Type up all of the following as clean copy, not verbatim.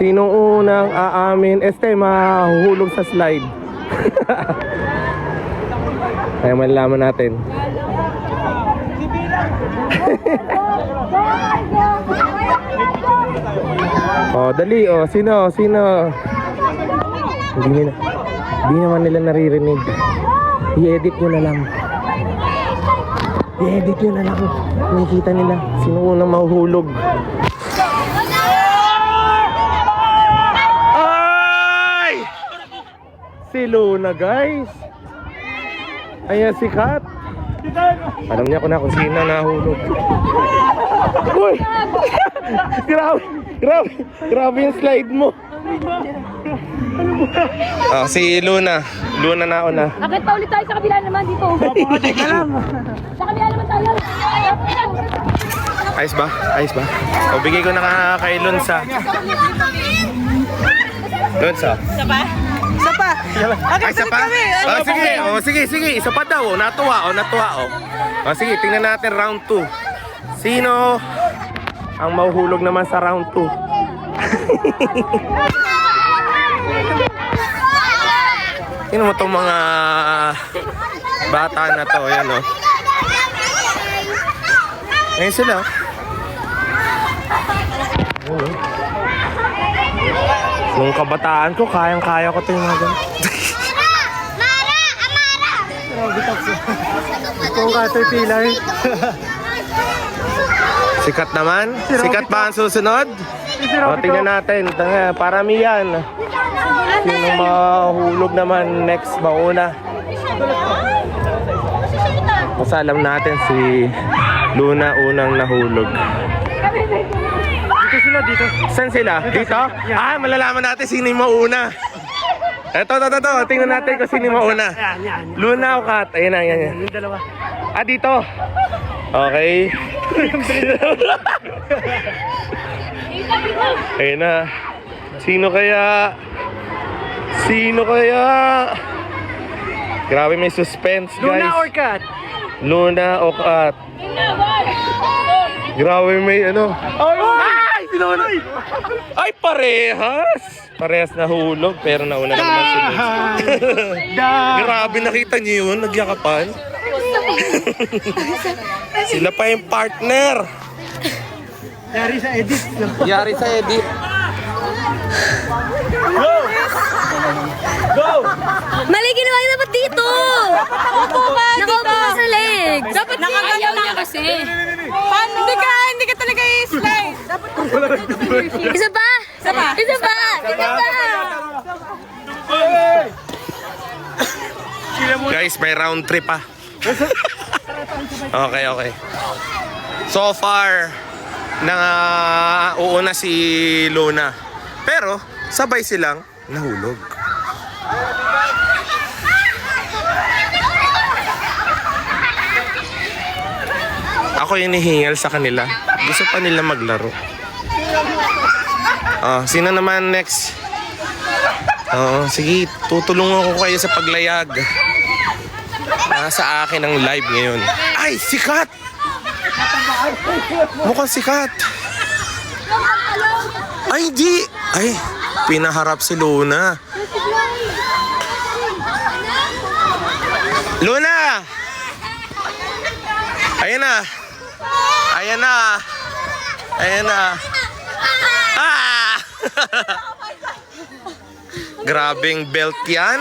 Sinong unang aamin? Mahuhulog sa slide. Kaya malalaman natin. Oh, dali. Oh, sino? Hindi naman nila naririnig. I-edit nyo na lang. Nakikita nila sino unang mahuhulog. Ay! Si Luna, guys. Ayan si Kat. Alam niya ko na kung sino nahulog. Uy! Grabe yung slide mo. Oh, si Luna. Luna na una. Akit pa ulit tayo sa kabila naman dito. Teka lang. Sa kabila naman tayo. Ayos ba? O, bigay ko na kay Lunsa. Lunsa. Isa pa? Ay, isa pa? Sige. Isa pa daw. Natuwa. O, sige, tingnan natin round 2. Sino ang mahuhulog naman sa round 2? Sino mo itong mga bata na to? Ayan, o. Ngayon sila. Nung kabataan ko, kayang-kaya ko ito yung mga ganun. Kung caterpillar. Sikat naman? Sikat ba ang susunod? O, tingnan natin. Parami yan. Sino mahulog naman next mauna? Kasi alam natin si Luna unang nahulog. Dito sila, dito. Saan sila? Dito? Ah, malalaman natin sino yung mauna. Ito. Tingnan natin kung sino yung mauna. Yan. Luna o Kat? Ayan. Yung dalawa. Ah, dito. Okay. Ayun na. Sino kaya? Grabe, may suspense, guys. Luna or Kat? Luna o Kat? Grabe, may ano. Ay! Sino? Ay, parehas nahulog, pero nauna naman si Luz. Grabe, nakita niyo yun? Nagyakapan. Sila pa yung partner. Yari sa edit. Yari sa edit. Go! Mali ginawa niya dapat dito. Nakaupo ka sa legs. Dapat ayaw niya kasi. Paano? Hindi ka talaga i-slide. Isa pa. Guys, may round 3 pa. Okay. So far, uuna si Luna. Pero, sabay silang nahulog. Ako yung nihingal sa kanila. Gusto pa nila maglaro. Sino naman next? Sige, tutulungan ko kayo sa paglayag. Nasa akin ang live ngayon. Ay, sikat! Mukhang sikat. Ay, hindi. Ay, pinaharap si Luna. Luna! Ayan na. Ah! Grabing belt yan.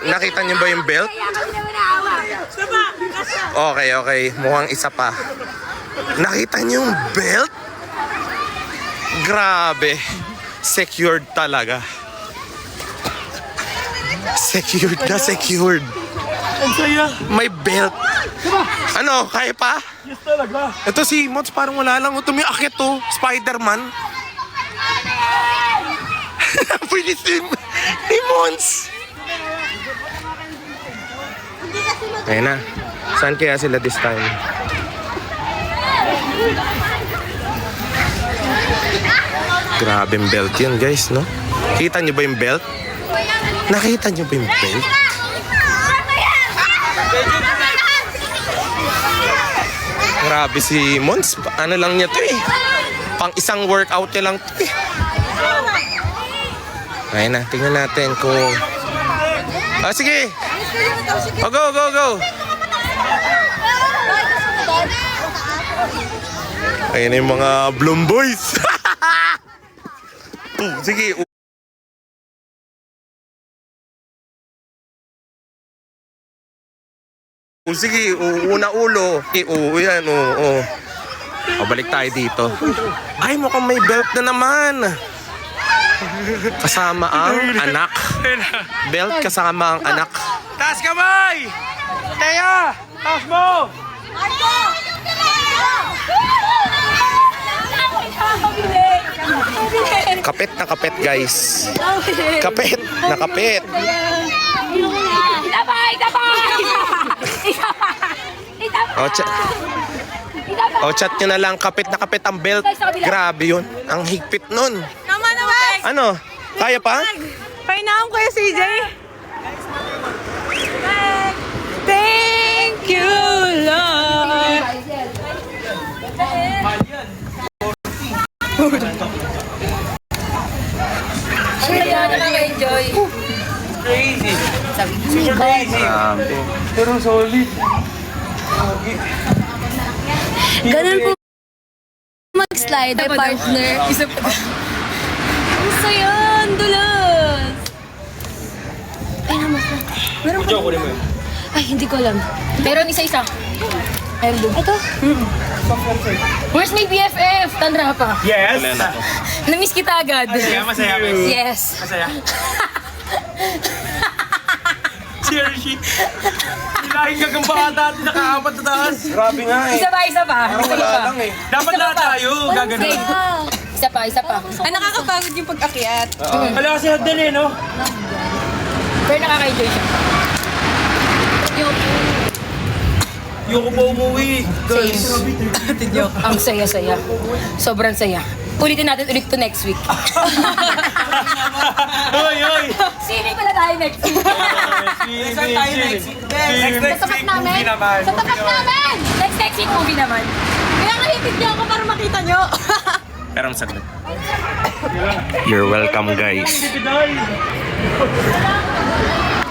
Nakita niyo ba yung belt? Okay. Mukhang isa pa. Nakita niyo yung belt? Grabe. Secured talaga. Secured. Ang saya. May belt. Ano? Kaya pa? Yes talaga. Ito si Mods parang wala lang. Ito may akit to. Spider-Man. Pwede si Mods. Ayun na. Saan kaya sila this time? Grabing belt yun, guys, no? Kita nyo ba yung belt? Nakita nyo ba yung belt? Grabe si Mons. Ano lang niya to eh. Pang isang workout niya lang to eh. Ayun na, tingnan natin kung... Ah, sige! Oh, go, go, go! Ayun na yung mga Bloom Boys. Sige. Sige, una ulo. Yan, balik tayo dito. Ay, mukhang may belt na naman. Kasama ang anak. Belt kasama ang anak. Taas kamay! Teya! Taas mo! Kapit na kapit, guys. Kapit na kapit. Chat nyo na lang. Kapit na kapit ang belt. Grabe yun. Ang higpit nun. Naman naman. Ano? Kaya pa? Pahinahon ko yung CJ. Thank you, Lord. Enjoy. Crazy. Super crazy. Pero solid. Ganun po mag-slide by partner. Isa pa. Ang saya, ang dulas. Ay, naman. Meron pa. Joke mo yun. Ay, hindi ko alam. Meron isa-isa. Ito? Where's my BFF? Tandra pa. Yes. Namiss kita agad. Masaya. Yes. Masaya. Si Hershey. Nilahing gagamba ata at nakaapat na taas. Grabe nga eh. Isa pa. Isa pa. Dapat lahat tayo. Gaganon. Isa pa. Ay, nakakapagod yung pag-akyat. Wala kasi hagdan eh, no? Pero nakaka-enjoy siya. Yung ko pa umuwi. Guys. Ang saya-saya. Sobrang saya. Ulitin natin ulit to next week. Hoy! Sini pala tayo next week. Saan tayo next week? Next Sa tapat namin. movie naman. Sa tapat namin. Next week movie naman. Kaya nalipid niyo ako para makita niyo. Pero ang saglit. You're welcome, guys. Pinay!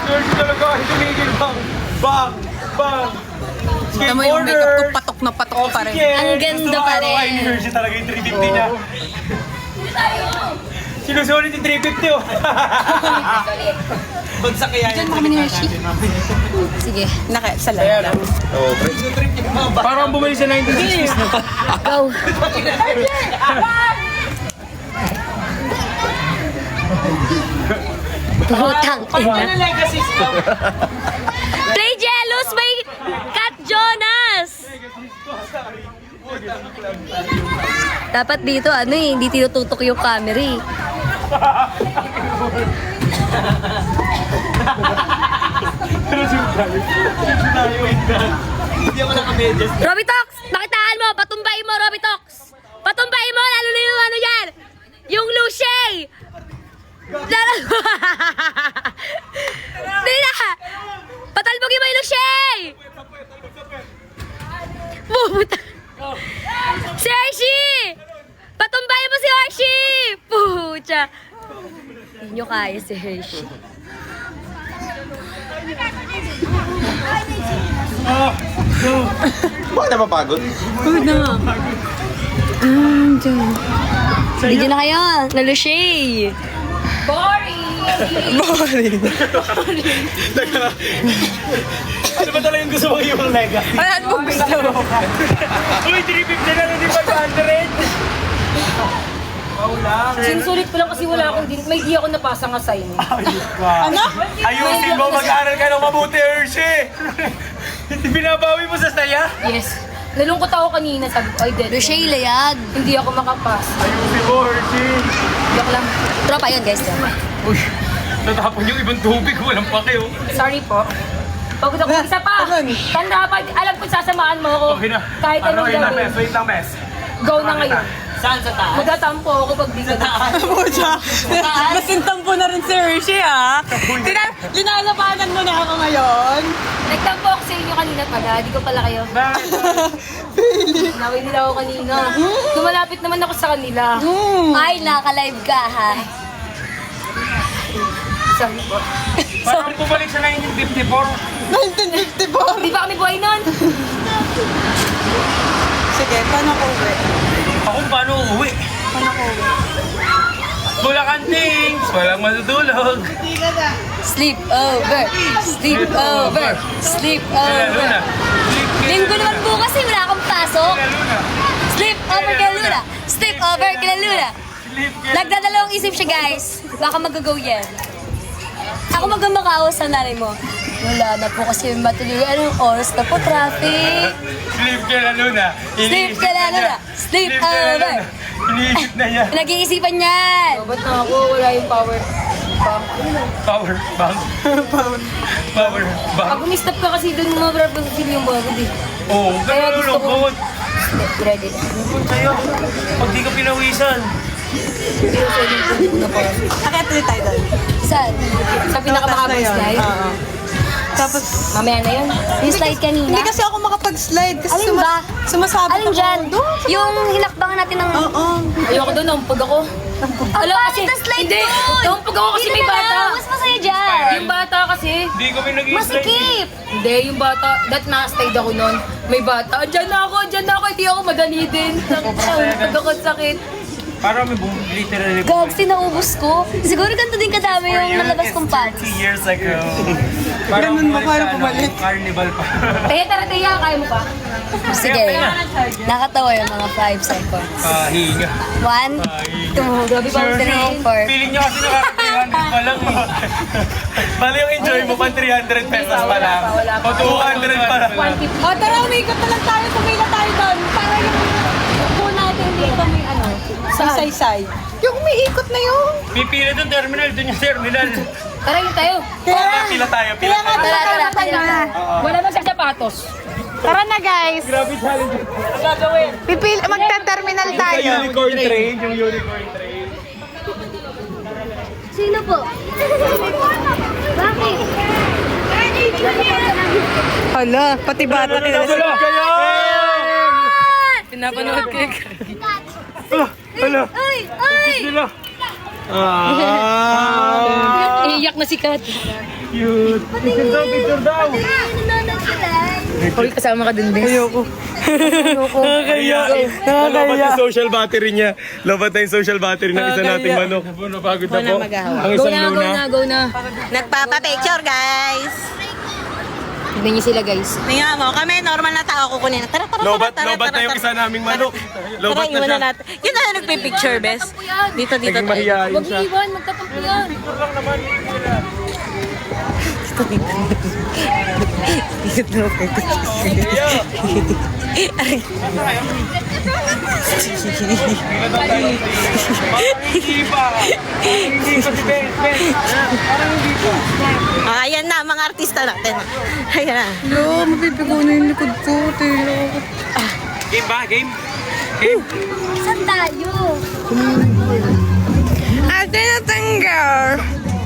Hershey talaga. Tumigil bang. Bang! Kita mo yung makeup ko patok na patok pa rin. Ang ganda pa rin. Ay, Hershey talaga yung 350 niya. Sinusulit yung 350 oh. Bagsak kaya Diyan mo kami ni Hershey. Sige. Sa live lang. Parang bumalik sa 1960s na. Go. Putang ina. Play Jealous by Kat Jonas. Dapat dito hindi tinututok yung camera eh. Hindi ako nakamedyas. Robitox, pakitaan mo, patumbayin mo Robitox. Patumbayin mo, lalo na yung yan. Yung Lucia. Dila! Patalbogin mo yung Lucia! Puta! Si Hershey! Patumbayin mo si Hershey! Pucha! Hindi nyo kaya si Hershey. Bakit napapagod? Pagod na nga. Video na kayo! Na Lucia! Ano ba talaga yung gusto mong yung legacy? Ano mo gusto mo? Uy, 350 na lang, di ba 100? Maulang. Sinusulit ko lang kasi wala akong may di ako napasa nga sign. Ano? Ayusin mo, mag-aaral ka ng mabuti, Hershey! Binabawi mo sa saya? Yes. Nalungkot ako kanina, sabi ko, ay, dead. Lucia, layag. Hindi ako makapas. Ayusin mo, Hershey! Joke lang. Tropa yun, guys. Uy, natapon yung ibang tubig, walang pake, oh. Sorry po. Pagod ako. Isa pa! Tanda pa, alam ko sasamaan mo ako. Okay na. Kahit anong wait lang, gawin. Bes. Wait lang, Bes. Go na ngayon. Saan sa taas? Magtatampo ako pag di ko na. Pucha. Nasintampo na rin si Hershey, ha? Linalapanan mo na ako ngayon. Nagtampo ako sa inyo kanina pala. Di ko pala kayo. Bakit? Naway nila ako kanina. Lumalapit naman ako sa kanila. Ay, naka-live ka, ha? Sabi ko. Parang bumalik sa 1954. 1954. Di ba kami buhay nun? Sige, paano ko uwi? Ako paano uuwi? Bulacan things! Walang matutulog. Sleep over. Sleep over. Sleep Kaya over. Luna. Linggo naman bukas eh, wala kang pasok. Kaya Luna. Sleep over kay Luna. Sleep over kay Luna. Sleep kaya Nagdadalawang isip siya, guys. Baka mag-go yan. Ako magmamakaos sa nanay mo. Wala na po kasi matuloy. Anong oras na po, traffic? Sleep kaya Luna. Sleep ka na, Luna. Sleep over. Iniisip na niya. Nag-iisipan yan. Ba't na ako? Wala yung power. Power bank. Power bank. Pag umistop ka kasi doon mo mapapasil yung bagod eh. Oo, Kaya ganun gusto ko- lungkot. Ready. Lungkot sa'yo. Pag di ka pinawisan. Akit ulit tayo doon. Saan? Sa pinakamahabang slide. Oo. Tapos, Mamaya na yun. Yung slide kanina? hindi kasi ako makapag-slide kasi Alin ba? sumasabit Alin ako. dyan? Yung hinakbangan natin ng... Oo. Ayoko doon, nampag ako. Ang Ala, pangit na slide hindi. doon! Nampag ako kasi Dito may na bata. lang, mas masaya dyan. Yung bata kasi. Hindi kami nag-i-slide. Masikip! Hindi, yung bata. That naka-slide ako noon. May bata. Andyan na ako. Hindi ako madali din. Pag ako sakit. Parang may literally. Gags, tinaubos ko. Siguro ganito din kadami yung nalabas kong pants. 30 years ago. Parang Ganun ba? bumalik Parang sa, bumalik? Carnival pa. Taya, tara, Taya. Kaya mo pa? Sige. Nakatawa yung mga 5 seconds. Hinga. 1, 2, Grabe pa, 3, 4. Feeling nyo kasi nakaka-300 pa lang. Bali yung enjoy mo pa 300 pesos pa lang. O 200 pa lang. 150. O, tara, umikot na lang tayo. Tumila tayo doon. Para yung po natin dito may ano, saysay. Yung umiikot na yun. Pipila doon terminal, doon yung terminal. Tara, yun tayo. Pila tayo, pila tayo. Tara, tara. Wala na sa sapatos. Tara na, guys. Grabe challenge. Ang gagawin? Magta-terminal tayo. Unicorn train, yung unicorn train. Sino po? Bakit? Hala, pati bata Wala kayo! Pinapanood ko yung Hala! Ay! Ay! Sila! iiyak na si Kat. Cute! Picture daw, picture daw! Nanonood sila. Hoy, kasama ka din, Bes. Ayoko. Nakakaya! Lobat yung social battery niya. Lobat na yung social battery ng isa nating manok. Napagod na po. Ang Go isang na, go luna. na, go na. Nagpapa-picture, guys. Tignan niyo sila, guys. Tingnan mo, kami normal na tao kukunin. Tara, tara, Lobat, tara, lobat na yung isa naming manok. Lobat na iwan siya. natin. Yun na nagpipicture, bes. Dito, dito Naging tayo. mahihayin Huwag siya. iiwan, magtatampo yan. Hindi pa. Hindi pa si Ben. Parang hindi pa. Ayan na, mga artista natin. Ayan na. Lo, mapipigo na yung likod ko, Tilo. Game ba? Game? Game? Saan tayo? Ate na tanggal.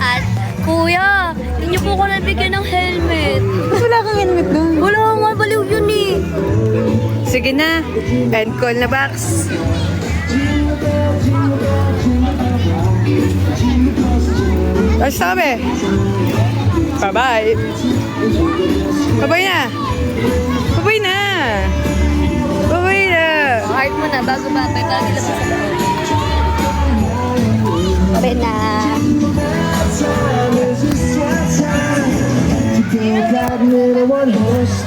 At, kuya, hindi niyo po ako nabigyan ng helmet. Wala kang helmet doon. Wala nga, baliw yun eh. Sige na. End call na, Bax. Ay, sabi. Bye-bye. Bye-bye na. Bye-bye na. Bye-bye na. Heart mo na, bago babay, bago ilabas sa loob. Babay na. That little one horse